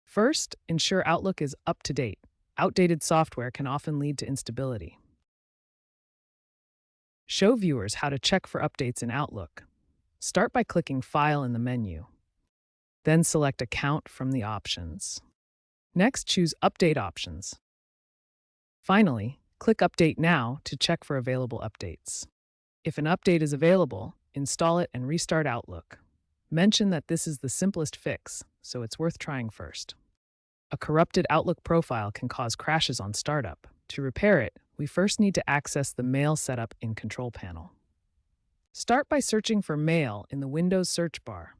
First, ensure Outlook is up to date. Outdated software can often lead to instability. Show viewers how to check for updates in Outlook. Start by clicking File in the menu. Then select Account from the options. Next, choose Update Options. Finally, click Update Now to check for available updates. If an update is available, install it and restart Outlook. Mention that this is the simplest fix, so it's worth trying first. A corrupted Outlook profile can cause crashes on startup. To repair it, we first need to access the Mail setup in Control Panel. Start by searching for Mail in the Windows search bar.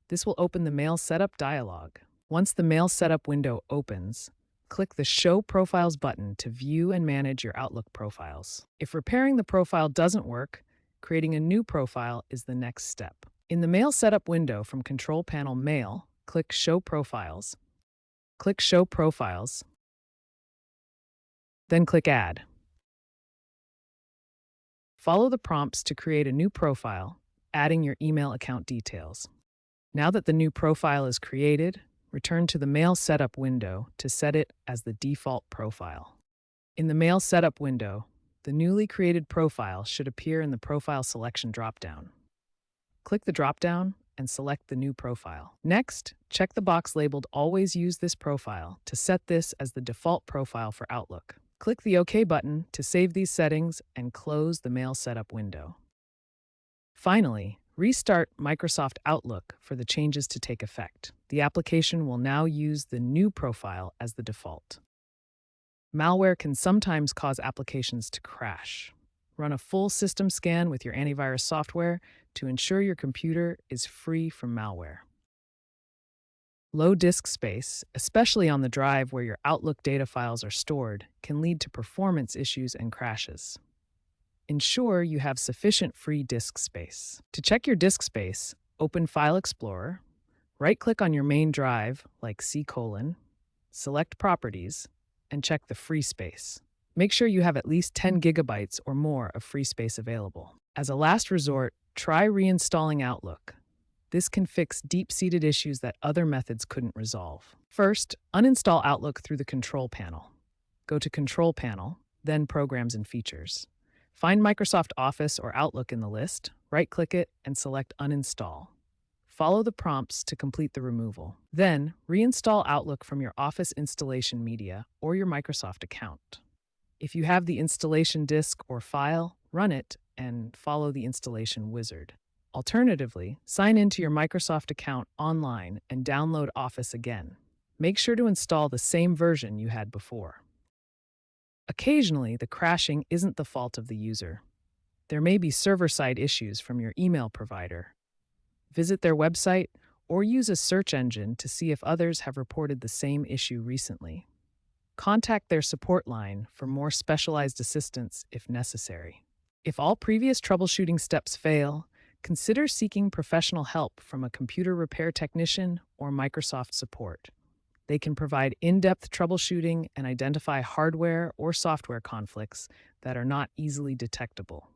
This will open the Mail Setup dialog. Once the Mail Setup window opens, click the Show Profiles button to view and manage your Outlook profiles. If repairing the profile doesn't work, creating a new profile is the next step. In the Mail Setup window from Control Panel Mail, click Show Profiles. Click Show Profiles, then click Add. Follow the prompts to create a new profile, adding your email account details. Now that the new profile is created, return to the Mail Setup window to set it as the default profile. In the Mail Setup window, the newly created profile should appear in the Profile Selection dropdown. Click the dropdown and select the new profile. Next, check the box labeled Always Use this profile to set this as the default profile for Outlook. Click the OK button to save these settings and close the Mail Setup window. Finally, restart Microsoft Outlook for the changes to take effect. The application will now use the new profile as the default. Malware can sometimes cause applications to crash. Run a full system scan with your antivirus software to ensure your computer is free from malware. Low disk space, especially on the drive where your Outlook data files are stored, can lead to performance issues and crashes. Ensure you have sufficient free disk space. To check your disk space, open File Explorer, right-click on your main drive, like C:, select Properties, and check the free space. Make sure you have at least 10 gigabytes or more of free space available. As a last resort, try reinstalling Outlook. This can fix deep-seated issues that other methods couldn't resolve. First, uninstall Outlook through the Control Panel. Go to Control Panel, then Programs and Features. Find Microsoft Office or Outlook in the list, right-click it, and select Uninstall. Follow the prompts to complete the removal. Then, reinstall Outlook from your Office installation media or your Microsoft account. If you have the installation disk or file, run it and follow the installation wizard. Alternatively, sign into your Microsoft account online and download Office again. Make sure to install the same version you had before. Occasionally, the crashing isn't the fault of the user. There may be server-side issues from your email provider. Visit their website or use a search engine to see if others have reported the same issue recently. Contact their support line for more specialized assistance if necessary. If all previous troubleshooting steps fail, consider seeking professional help from a computer repair technician or Microsoft support. They can provide in-depth troubleshooting and identify hardware or software conflicts that are not easily detectable.